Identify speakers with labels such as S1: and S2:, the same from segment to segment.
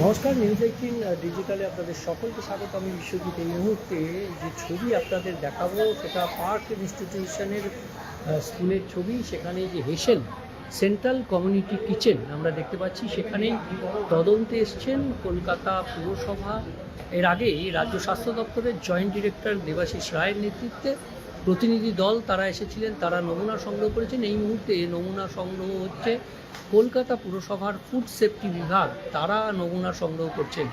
S1: নমস্কার, নিউজ 18 ডিজিটালে আপনাদের সকলকে স্বাগত। আমি বিশ্বজিৎ। এই মুহূর্তে যে ছবি আপনাদের দেখাবো সেটা পার্ক ইনস্টিটিউশনের স্কুলের ছবি। সেখানে যে হেসেল সেন্ট্রাল কমিউনিটি কিচেন আমরা দেখতে পাচ্ছি, সেখানেই তদন্তে এসছেন কলকাতা পুরসভা। এর আগে রাজ্য স্বাস্থ্য দপ্তরের জয়েন্ট ডিরেক্টর দেবাশিস রায়ের নেতৃত্বে প্রতিনিধি দল তারা এসেছিলেন, তারা নমুনা সংগ্রহ করেছেন। এই মুহূর্তে নমুনা সংগ্রহ হচ্ছে কলকাতা পুরসভার ফুড সেফটি বিভাগ, তারা নমুনা সংগ্রহ করছেন।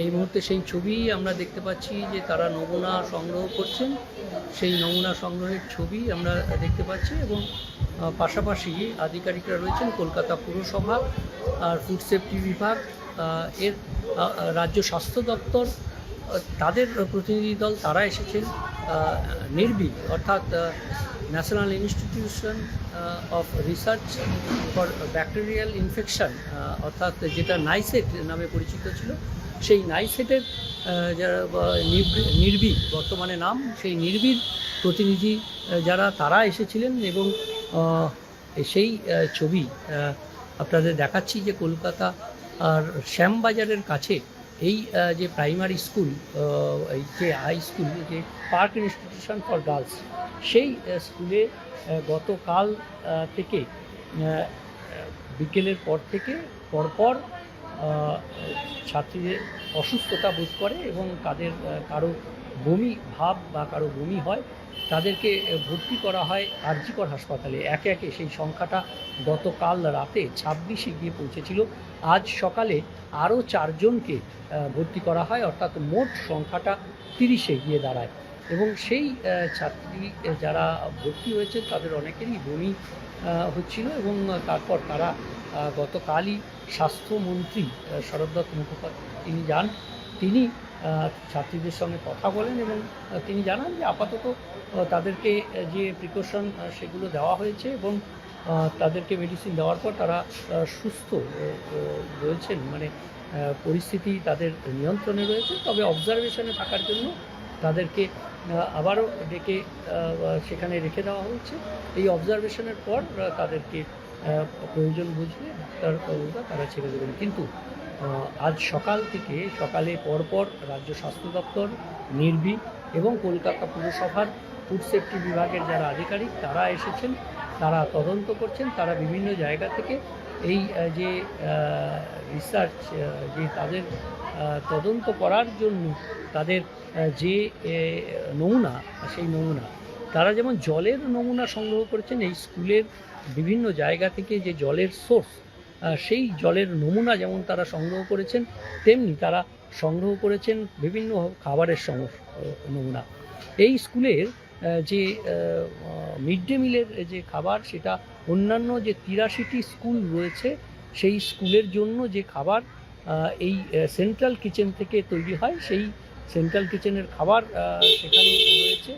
S1: এই মুহূর্তে সেই ছবি আমরা দেখতে পাচ্ছি যে তারা নমুনা সংগ্রহ করছেন, সেই নমুনা সংগ্রহের ছবি আমরা দেখতে পাচ্ছি। এবং পাশাপাশি আধিকারিকরা রয়েছেন কলকাতা পুরসভা আর ফুড সেফটি বিভাগ, এর রাজ্য স্বাস্থ্য দপ্তর, তাদের প্রতিনিধি দল তারা এসেছেন। নির্বি অর্থাৎ national institution of research for bacterial infection, অর্থাৎ যেটা নাইসেট নামে পরিচিত ছিল, সেই নাইসেটের যারা নির্বি বর্তমানে নাম, সেই নির্বির প্রতিনিধি যারা তারা এসেছিলেন। এবং সেই ছবি আপনাদের দেখাচ্ছি যে কলকাতা আর শ্যামবাজারের কাছে এই যে প্রাইমারি স্কুল, এই যে হাই স্কুল, যে পার্ক ইনস্টিটিউশন ফর গার্লস, সেই স্কুলে গতকাল থেকে বিকেলের পর থেকে পরপর ছাত্রীদের অসুস্থতা বোধ করে এবং তাদের কারো বমি ভাব বা কারো বমি হয়, তাদেরকে ভর্তি করা হয় আরজিকর হাসপাতালে। একে একে সেই সংখ্যাটা গতকাল রাতে 26-এ গিয়ে পৌঁছেছিল। আজ সকালে আরও 4 জনকে ভর্তি করা হয়, অর্থাৎ মোট সংখ্যাটা 30-এ গিয়ে দাঁড়ায়। এবং সেই ছাত্রী যারা ভর্তি হয়েছে তাদের অনেকেরই বমি হচ্ছিল। এবং তারপর তারা গতকালই স্বাস্থ্যমন্ত্রী শরৎ দত্ত মুখোপাধ্যায় তিনি যান, তিনি ছাত্রীদের সঙ্গে কথা বলেন এবং তিনি জানান যে আপাতত তাদেরকে যে প্রিকশন সেগুলো দেওয়া হয়েছে এবং তাদেরকে মেডিসিন দেওয়ার পর তারা সুস্থ রয়েছেন, মানে পরিস্থিতি তাদের নিয়ন্ত্রণে রয়েছে। তবে অবজারভেশনে থাকার জন্য তাদেরকে আবারও ডেকে সেখানে রেখে দেওয়া হয়েছে। এই অবজারভেশনের পর তাদেরকে প্রয়োজন বুঝলে ডাক্তারবাবুরা তারা ছেড়ে দেবেন। কিন্তু আজ সকাল থেকে সকালে পরপর রাজ্য স্বাস্থ্য দপ্তর, নির্বি এবং কলকাতা পুরসভার ফুড সেফটি বিভাগের যারা আধিকারিক তারা এসেছেন, তারা তদন্ত করছেন। তারা বিভিন্ন জায়গা থেকে এই যে রিসার্চ, যে তাদের তদন্ত করার জন্য তাদের যে নমুনা, সেই নমুনা তারা যেমন জলের নমুনা সংগ্রহ করেছেন এই স্কুলের বিভিন্ন জায়গা থেকে, যে জলের সোর্স সেই জলের নমুনা যেমন তারা সংগ্রহ করেছেন, তেমনি তারা সংগ্রহ করেছেন বিভিন্ন খাবারের নমুনা। এই স্কুলের যে মিড ডে মিলের যে খাবার, সেটা অন্যান্য যে 83টি স্কুল রয়েছে সেই স্কুলের জন্য যে খাবার এই সেন্ট্রাল কিচেন থেকে তৈরি হয়, সেই সেন্ট্রাল কিচেনের খাবার সেখানে রয়েছে,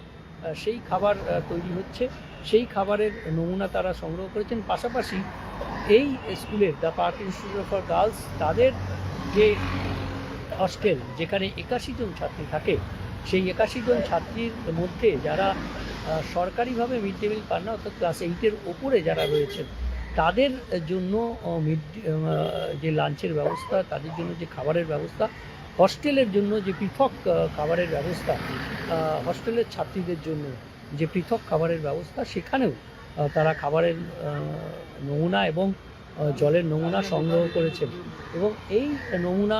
S1: সেই খাবার তৈরি হচ্ছে, সেই খাবারের নমুনা তারা সংগ্রহ করেছেন। পাশাপাশি এই স্কুলের the park institute for girls, তাদের যে হস্টেল যেখানে 81 জন ছাত্রী থাকে, সেই 81 জন ছাত্রীর মধ্যে যারা সরকারিভাবে মিড ডে মিল পান না, অর্থাৎ ক্লাস 8-এর ওপরে যারা রয়েছেন, তাদের জন্য যে লাঞ্চের ব্যবস্থা, তাদের জন্য যে খাবারের ব্যবস্থা, হস্টেলের জন্য যে পৃথক খাবারের ব্যবস্থা, হস্টেলের ছাত্রীদের জন্য যে পৃথক খাবারের ব্যবস্থা, সেখানেও তারা খাবারের নমুনা এবং জলের নমুনা সংগ্রহ করেছেন। এবং এই নমুনা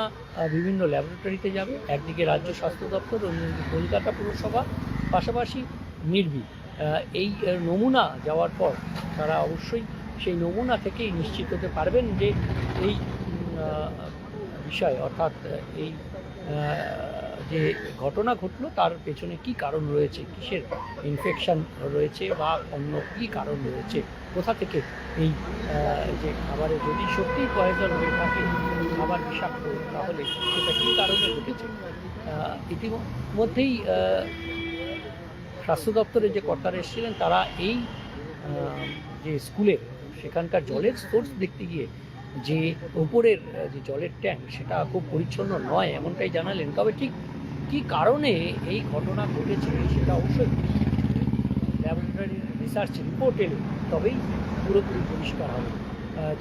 S1: বিভিন্ন ল্যাবরেটরিতে যাবে, একদিকে রাজ্য স্বাস্থ্য দপ্তর, অন্যদিকে কলকাতা পুরসভা, পাশাপাশি নির্বি। এই নমুনা যাওয়ার পর তারা অবশ্যই সেই নমুনা থেকেই নিশ্চিত হতে পারবেন যে এই বিষয়, অর্থাৎ এই যে ঘটনা ঘটলো তার পেছনে কি কারণ রয়েছে, কিসের ইনফেকশন রয়েছে বা অন্য কি কারণ রয়েছে, কোথা থেকে এই যে খাবারে যদি সত্যিই পয়জন হয়ে থাকে, খাবার বিষাক্ত, তাহলে সেটা কী কারণে ঘটেছে। ইতিমধ্যেই স্বাস্থ্য দপ্তরের যে কর্তারা এসেছিলেন, তারা এই যে স্কুলের সেখানকার জলের সোর্স দেখতে গিয়ে যে ওপরের যে জলের ট্যাঙ্ক, সেটা খুব পরিচ্ছন্ন নয় এমনটাই জানালেন। তবে ঠিক কী কারণে এই ঘটনা ঘটেছে সেটা অবশ্যই ল্যাবরেটরি রিসার্চ রিপোর্ট এলে তবেই পুরোপুরি পরিষ্কার হবে।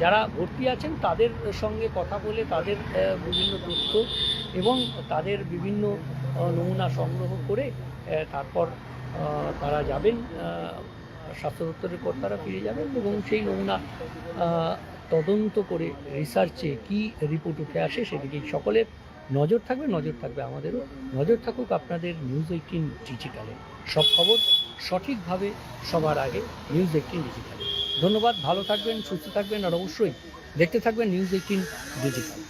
S1: যারা ভর্তি আছেন তাদের সঙ্গে কথা বলে তাদের বিভিন্ন তথ্য এবং তাদের বিভিন্ন নমুনা সংগ্রহ করে তারপর তারা যাবেন, স্বাস্থ্য দপ্তরের কর্তারা ফিরে যাবেন এবং সেই নমুনা তদন্ত করে রিসার্চে কী রিপোর্ট উঠে আসে সেদিকেই সকলের নজর থাকবে আমাদেরও। নজর থাকুক আপনাদের নিউজ18 ডিজিটালে। সব খবর সঠিকভাবে সবার আগে নিউজ18 ডিজিটালে। ধন্যবাদ, ভালো থাকবেন, সুস্থ থাকবেন আর অবশ্যই দেখতে থাকবেন নিউজ18 ডিজিটাল।